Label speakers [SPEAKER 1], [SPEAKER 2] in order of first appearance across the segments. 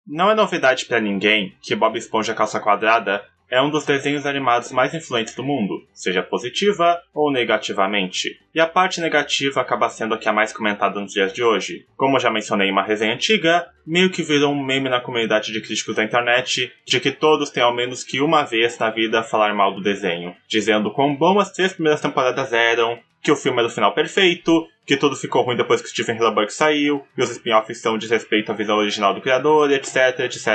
[SPEAKER 1] Não é novidade pra ninguém que Bob Esponja Calça Quadrada é um dos desenhos animados mais influentes do mundo, seja positiva ou negativamente. E a parte negativa acaba sendo a que é mais comentada nos dias de hoje. Como já mencionei em uma resenha antiga, meio que virou um meme na comunidade de críticos da internet de que todos têm ao menos que uma vez na vida falar mal do desenho, dizendo quão bom as 3 primeiras temporadas eram, que o filme era o final perfeito, que tudo ficou ruim depois que Steven Hillenburg saiu, e os spin-offs são desrespeito à visão original do criador, etc, etc.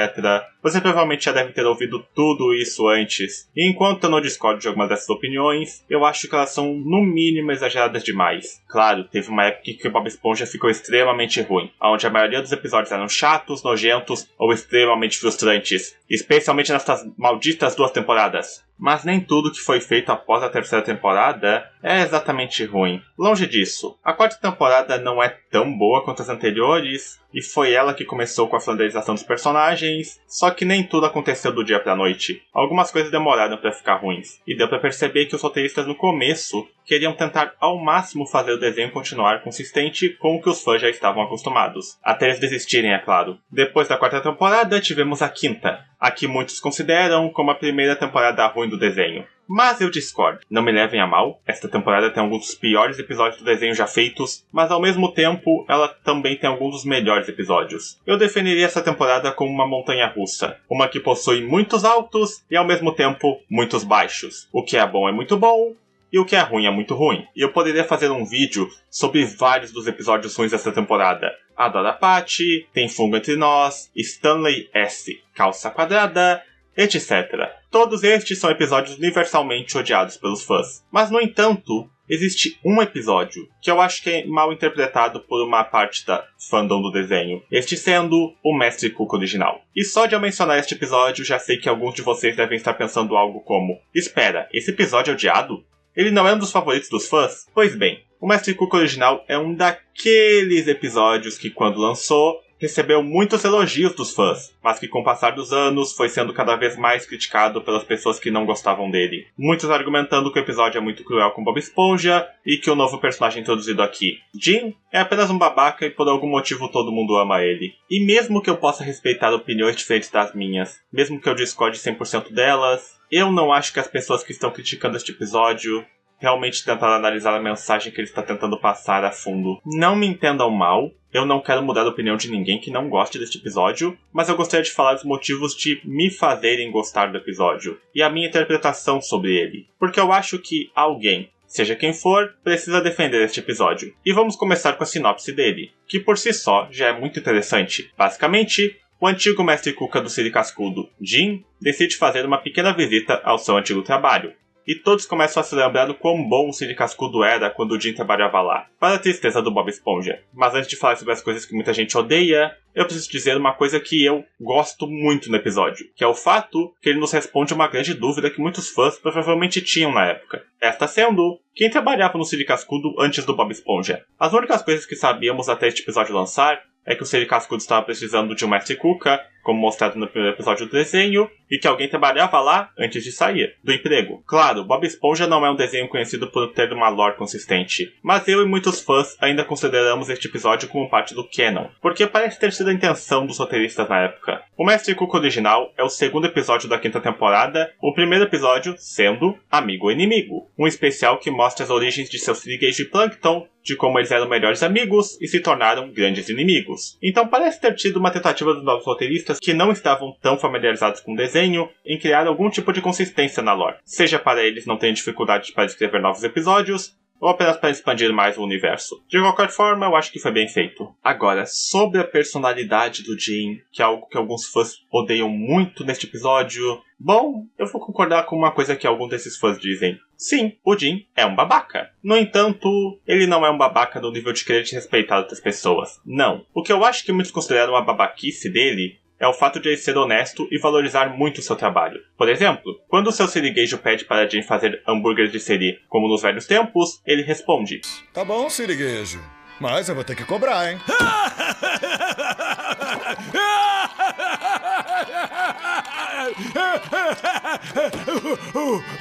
[SPEAKER 1] Você provavelmente já deve ter ouvido tudo isso antes. E enquanto eu não discordo de algumas dessas opiniões, eu acho que elas são no mínimo exageradas demais. Claro, teve uma época que Bob Esponja ficou extremamente ruim, onde a maioria dos episódios eram chatos, nojentos ou extremamente frustrantes, especialmente nessas malditas 2 temporadas. Mas nem tudo que foi feito após a 3ª temporada é exatamente ruim. Longe disso, a 4ª temporada não é tão boa quanto as anteriores, e foi ela que começou com a flanderização dos personagens, só que nem tudo aconteceu do dia pra noite. Algumas coisas demoraram pra ficar ruins, e deu pra perceber que os roteiristas no começo queriam tentar ao máximo fazer o desenho continuar consistente com o que os fãs já estavam acostumados. Até eles desistirem, é claro. Depois da 4ª temporada, tivemos a 5ª, a que muitos consideram como a primeira temporada ruim do desenho. Mas eu discordo. Não me levem a mal, esta temporada tem alguns dos piores episódios do desenho já feitos, mas ao mesmo tempo ela também tem alguns dos melhores episódios. Eu definiria essa temporada como uma montanha-russa, uma que possui muitos altos e ao mesmo tempo muitos baixos. O que é bom é muito bom, e o que é ruim é muito ruim. E eu poderia fazer um vídeo sobre vários dos episódios ruins dessa temporada. Adora Patty, Tem Fungo Entre Nós, Stanley S, Calça Quadrada, etc. Todos estes são episódios universalmente odiados pelos fãs. Mas, no entanto, existe um episódio que eu acho que é mal interpretado por uma parte da fandom do desenho, este sendo o Mestre Cuca original. E só de eu mencionar este episódio, já sei que alguns de vocês devem estar pensando algo como: espera, esse episódio é odiado? Ele não é um dos favoritos dos fãs? Pois bem, o Mestre Cuca original é um daqueles episódios que, quando lançou, recebeu muitos elogios dos fãs, mas que com o passar dos anos foi sendo cada vez mais criticado pelas pessoas que não gostavam dele. Muitos argumentando que o episódio é muito cruel com Bob Esponja e que o novo personagem introduzido aqui, Jim, é apenas um babaca e por algum motivo todo mundo ama ele. E mesmo que eu possa respeitar opiniões diferentes das minhas, mesmo que eu discorde 100% delas, eu não acho que as pessoas que estão criticando este episódio realmente tentaram analisar a mensagem que ele está tentando passar a fundo. Não me entendam mal, eu não quero mudar a opinião de ninguém que não goste deste episódio, mas eu gostaria de falar dos motivos de me fazerem gostar do episódio, e a minha interpretação sobre ele. Porque eu acho que alguém, seja quem for, precisa defender este episódio. E vamos começar com a sinopse dele, que por si só já é muito interessante. Basicamente, o antigo mestre Cuca do Siri Cascudo, Jim, decide fazer uma pequena visita ao seu antigo trabalho. E todos começam a se lembrar do quão bom o Siri Cascudo era quando o Jim trabalhava lá, para a tristeza do Bob Esponja. Mas antes de falar sobre as coisas que muita gente odeia, eu preciso dizer uma coisa que eu gosto muito no episódio, que é o fato que ele nos responde uma grande dúvida que muitos fãs provavelmente tinham na época. Esta sendo, quem trabalhava no Siri Cascudo antes do Bob Esponja? As únicas coisas que sabíamos até este episódio lançar é que o Siri Cascudo estava precisando de um mestre Cuca, como mostrado no primeiro episódio do desenho, e que alguém trabalhava lá antes de sair do emprego. Claro, Bob Esponja não é um desenho conhecido por ter uma lore consistente, mas eu e muitos fãs ainda consideramos este episódio como parte do canon, porque parece ter sido a intenção dos roteiristas na época. O Mestre Cuca original é o segundo episódio da 5ª temporada, o primeiro episódio sendo Amigo ou Inimigo, um especial que mostra as origens de seu siriguejo e Plankton, de como eles eram melhores amigos e se tornaram grandes inimigos. Então parece ter tido uma tentativa dos novos roteiristas que não estavam tão familiarizados com o desenho em criar algum tipo de consistência na lore, seja para eles não terem dificuldade para escrever novos episódios, ou apenas para expandir mais o universo. De qualquer forma, eu acho que foi bem feito. Agora, sobre a personalidade do Jim, que é algo que alguns fãs odeiam muito neste episódio, bom, eu vou concordar com uma coisa que alguns desses fãs dizem. Sim, o Jim é um babaca. No entanto, ele não é um babaca no nível de querer respeitar outras pessoas. Não. O que eu acho que muitos consideram a babaquice dele é o fato de ele ser honesto e valorizar muito o seu trabalho. Por exemplo, quando o seu siriguejo pede para Jim fazer hambúrgueres de siri, como nos velhos tempos, ele responde:
[SPEAKER 2] Tá bom, siriguejo, mas eu vou ter que cobrar, hein?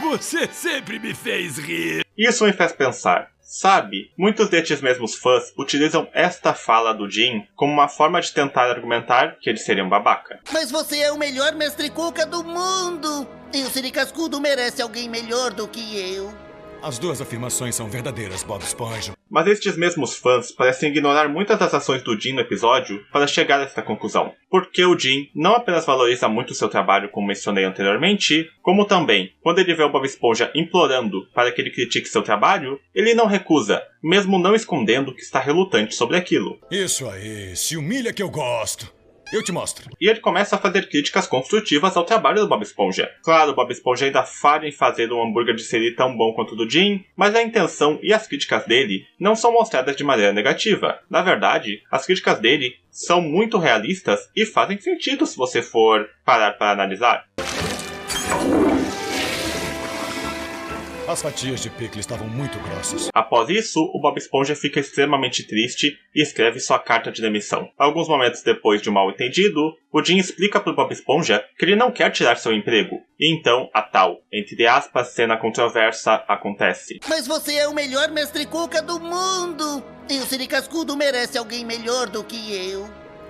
[SPEAKER 3] Você sempre me fez rir.
[SPEAKER 1] Isso me faz pensar, Sabe, muitos destes mesmos fãs utilizam esta fala do Jim como uma forma de tentar argumentar que ele seria um babaca.
[SPEAKER 3] Mas você é o melhor mestre Cuca do mundo! E o Siri Cascudo merece alguém melhor do que eu.
[SPEAKER 2] As duas afirmações são verdadeiras, Bob Esponja.
[SPEAKER 1] Mas estes mesmos fãs parecem ignorar muitas das ações do Jim no episódio para chegar a esta conclusão. Porque o Jim não apenas valoriza muito o seu trabalho, como mencionei anteriormente, como também, quando ele vê o Bob Esponja implorando para que ele critique seu trabalho, ele não recusa, mesmo não escondendo que está relutante sobre aquilo.
[SPEAKER 2] Isso aí, se humilha que eu gosto. Eu te mostro.
[SPEAKER 1] E ele começa a fazer críticas construtivas ao trabalho do Bob Esponja. Claro, o Bob Esponja ainda falha em fazer um hambúrguer de siri tão bom quanto o do Jim, mas a intenção e as críticas dele não são mostradas de maneira negativa. Na verdade, as críticas dele são muito realistas e fazem sentido se você for parar para analisar.
[SPEAKER 2] As fatias de picles estavam muito grossas.
[SPEAKER 1] Após isso, o Bob Esponja fica extremamente triste e escreve sua carta de demissão. Alguns momentos depois de um mal-entendido, o Jim explica para o Bob Esponja que ele não quer tirar seu emprego. E então, a tal, entre aspas, cena controversa acontece.
[SPEAKER 3] Mas você é o melhor mestre Cuca do mundo! E o Siri Cascudo merece alguém melhor do que eu.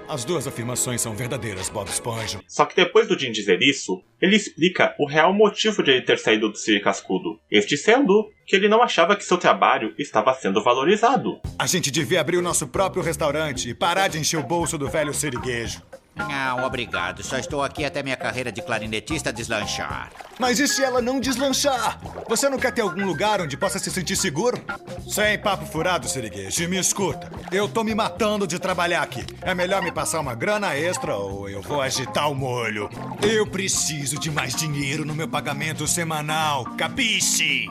[SPEAKER 2] As duas afirmações são verdadeiras, Bob Esponja.
[SPEAKER 1] Só que depois do Jim dizer isso, ele explica o real motivo de ele ter saído do Siri Cascudo. Este sendo que ele não achava que seu trabalho estava sendo valorizado.
[SPEAKER 2] A gente devia abrir o nosso próprio restaurante e parar de encher o bolso do velho siriguejo.
[SPEAKER 4] Não, obrigado. Só estou aqui até minha carreira de clarinetista deslanchar.
[SPEAKER 2] Mas e se ela não deslanchar? Você não quer ter algum lugar onde possa se sentir seguro? Sem papo furado, siriguejo. E me escuta, eu tô me matando de trabalhar aqui. É melhor me passar uma grana extra ou eu vou agitar o molho. Eu preciso de mais dinheiro no meu pagamento semanal. Capiche?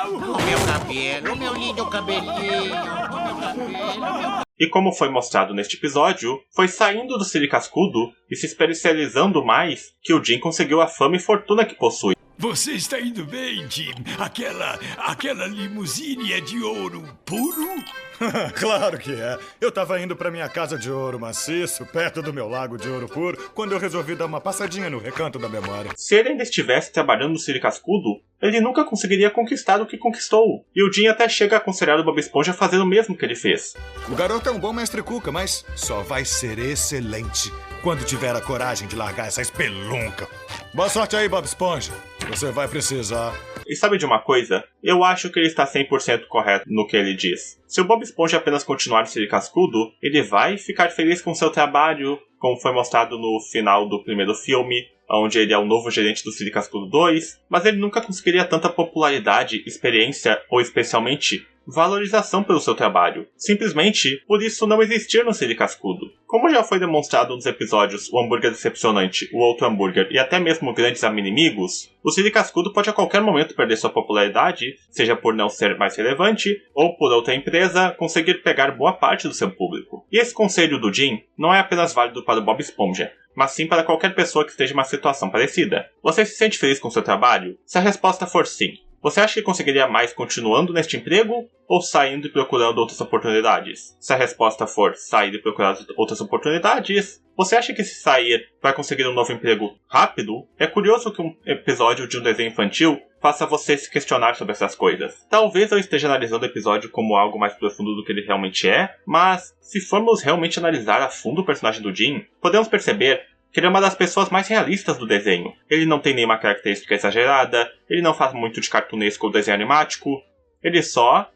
[SPEAKER 4] O meu cabelo, o meu lindo cabelinho, o meu cabelo,
[SPEAKER 1] E como foi mostrado neste episódio, foi saindo do Siri Cascudo e se especializando mais que o Jim conseguiu a fama e fortuna que possui.
[SPEAKER 5] Você está indo bem, Jim? Aquela limusine é de ouro puro?
[SPEAKER 2] Claro que é. Eu tava indo pra minha casa de ouro maciço, perto do meu lago de ouro puro, quando eu resolvi dar uma passadinha no recanto da memória.
[SPEAKER 1] Se ele ainda estivesse trabalhando no Siri Cascudo, ele nunca conseguiria conquistar o que conquistou. E o Jim até chega a aconselhar o Bob Esponja a fazer o mesmo que ele fez.
[SPEAKER 2] O garoto é um bom mestre Cuca, mas só vai ser excelente quando tiver a coragem de largar essa espelunca. Boa sorte aí, Bob Esponja. Você vai precisar.
[SPEAKER 1] E sabe de uma coisa? Eu acho que ele está 100% correto no que ele diz. Se o Bob Esponja apenas continuar no Siri Cascudo, ele vai ficar feliz com seu trabalho, como foi mostrado no final do primeiro filme, onde ele é o novo gerente do Siri Cascudo 2, mas ele nunca conseguiria tanta popularidade, experiência ou especialmente valorização pelo seu trabalho, simplesmente por isso não existir no Siri Cascudo. Como já foi demonstrado nos episódios O Hambúrguer Decepcionante, O Outro Hambúrguer e até mesmo Grandes Inimigos, o Siri Cascudo pode a qualquer momento perder sua popularidade, seja por não ser mais relevante, ou por outra empresa conseguir pegar boa parte do seu público. E esse conselho do Jim não é apenas válido para o Bob Esponja, mas sim para qualquer pessoa que esteja em uma situação parecida. Você se sente feliz com seu trabalho? Se a resposta for sim, você acha que conseguiria mais continuando neste emprego ou saindo e procurando outras oportunidades? Se a resposta for sair e procurar outras oportunidades, você acha que se sair vai conseguir um novo emprego rápido? É curioso que um episódio de um desenho infantil faça você se questionar sobre essas coisas. Talvez eu esteja analisando o episódio como algo mais profundo do que ele realmente é, mas se formos realmente analisar a fundo o personagem do Jim, podemos perceber que ele é uma das pessoas mais realistas do desenho. Ele não tem nenhuma característica exagerada, ele não faz muito de cartunesco ou desenho animático, ele só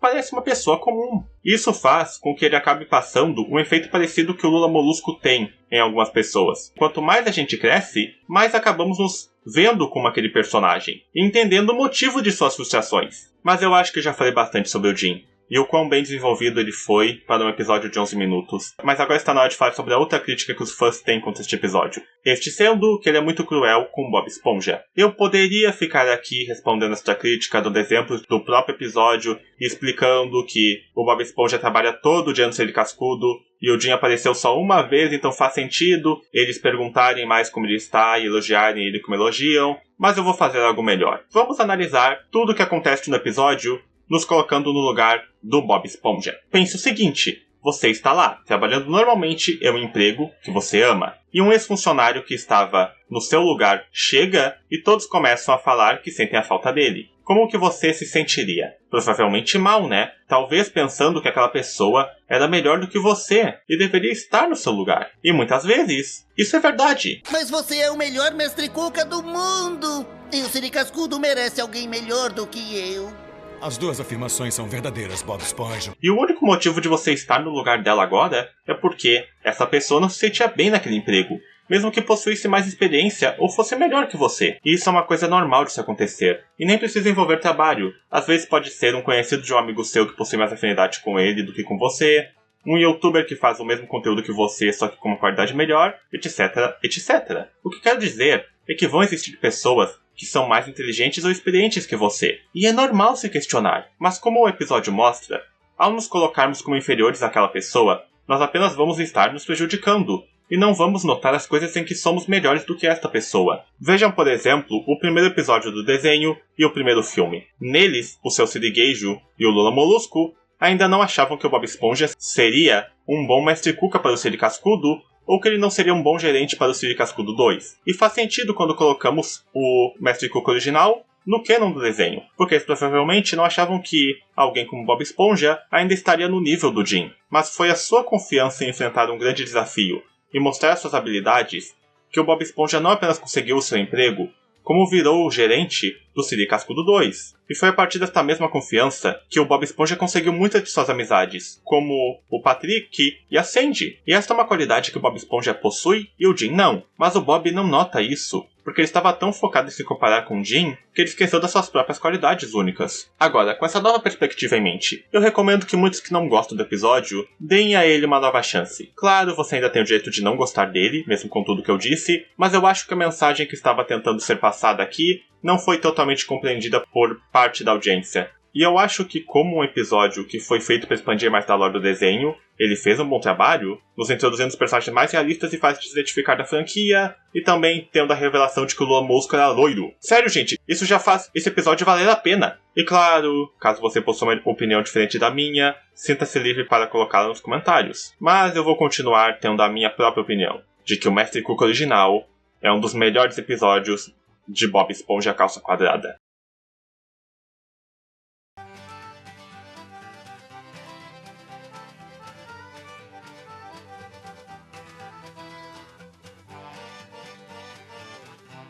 [SPEAKER 1] parece uma pessoa comum. Isso faz com que ele acabe passando um efeito parecido que o Lula Molusco tem em algumas pessoas. Quanto mais a gente cresce, mais acabamos nos vendo como aquele personagem, e entendendo o motivo de suas frustrações. Mas eu acho que já falei bastante sobre o Jim, e o quão bem desenvolvido ele foi para um episódio de 11 minutos. Mas agora está na hora de falar sobre a outra crítica que os fãs têm contra este episódio. Este sendo que ele é muito cruel com Bob Esponja. Eu poderia ficar aqui respondendo esta crítica, dando exemplos do próprio episódio e explicando que o Bob Esponja trabalha todo dia no Siri Cascudo e o Jim apareceu só uma vez, então faz sentido eles perguntarem mais como ele está e elogiarem ele como elogiam. Mas eu vou fazer algo melhor. Vamos analisar tudo o que acontece no episódio nos colocando no lugar do Bob Esponja. Pense o seguinte, você está lá, trabalhando normalmente em um emprego que você ama. E um ex-funcionário que estava no seu lugar chega e todos começam a falar que sentem a falta dele. Como que você se sentiria? Provavelmente mal, né? Talvez pensando que aquela pessoa era melhor do que você e deveria estar no seu lugar. E muitas vezes, isso é verdade.
[SPEAKER 3] Mas você é o melhor mestre Cuca do mundo! E o Siri Cascudo merece alguém melhor do que eu.
[SPEAKER 2] As duas afirmações são verdadeiras, Bob Esponja.
[SPEAKER 1] E o único motivo de você estar no lugar dela agora é porque essa pessoa não se sentia bem naquele emprego, mesmo que possuísse mais experiência ou fosse melhor que você. E isso é uma coisa normal de se acontecer. E nem precisa envolver trabalho. Às vezes pode ser um conhecido de um amigo seu que possui mais afinidade com ele do que com você, um youtuber que faz o mesmo conteúdo que você, só que com uma qualidade melhor, etc, etc. O que quero dizer é que vão existir pessoas que são mais inteligentes ou experientes que você. E é normal se questionar. Mas como o episódio mostra, ao nos colocarmos como inferiores àquela pessoa, nós apenas vamos estar nos prejudicando. E não vamos notar as coisas em que somos melhores do que esta pessoa. Vejam, por exemplo, o primeiro episódio do desenho e o primeiro filme. Neles, o seu Sirigueijo e o Lula Molusco ainda não achavam que o Bob Esponja seria um bom mestre Cuca para o Siri Cascudo, ou que ele não seria um bom gerente para o Siri Cascudo 2. E faz sentido quando colocamos o mestre Cuca original no canon do desenho, porque eles provavelmente não achavam que alguém como Bob Esponja ainda estaria no nível do Jim. Mas foi a sua confiança em enfrentar um grande desafio e mostrar suas habilidades que o Bob Esponja não apenas conseguiu o seu emprego, como virou o gerente do Siri Cascudo 2. E foi a partir desta mesma confiança que o Bob Esponja conseguiu muitas de suas amizades, como o Patrick e a Sandy. E esta é uma qualidade que o Bob Esponja possui e o Jim não. Mas o Bob não nota isso, porque ele estava tão focado em se comparar com o Jim que ele esqueceu das suas próprias qualidades únicas. Agora, com essa nova perspectiva em mente, eu recomendo que muitos que não gostam do episódio deem a ele uma nova chance. Claro, você ainda tem o direito de não gostar dele, mesmo com tudo que eu disse, mas eu acho que a mensagem que estava tentando ser passada aqui não foi totalmente compreendida por parte da audiência. E eu acho que como um episódio que foi feito para expandir mais da lore do desenho, ele fez um bom trabalho, nos introduzindo os personagens mais realistas e fáceis de se identificar da franquia, e também tendo a revelação de que o Lula Molusco era loiro. Sério, gente, isso já faz esse episódio valer a pena. E claro, caso você possua uma opinião diferente da minha, sinta-se livre para colocá-la nos comentários. Mas eu vou continuar tendo a minha própria opinião, de que o Mestre Cuca original é um dos melhores episódios de Bob Esponja Calça Quadrada.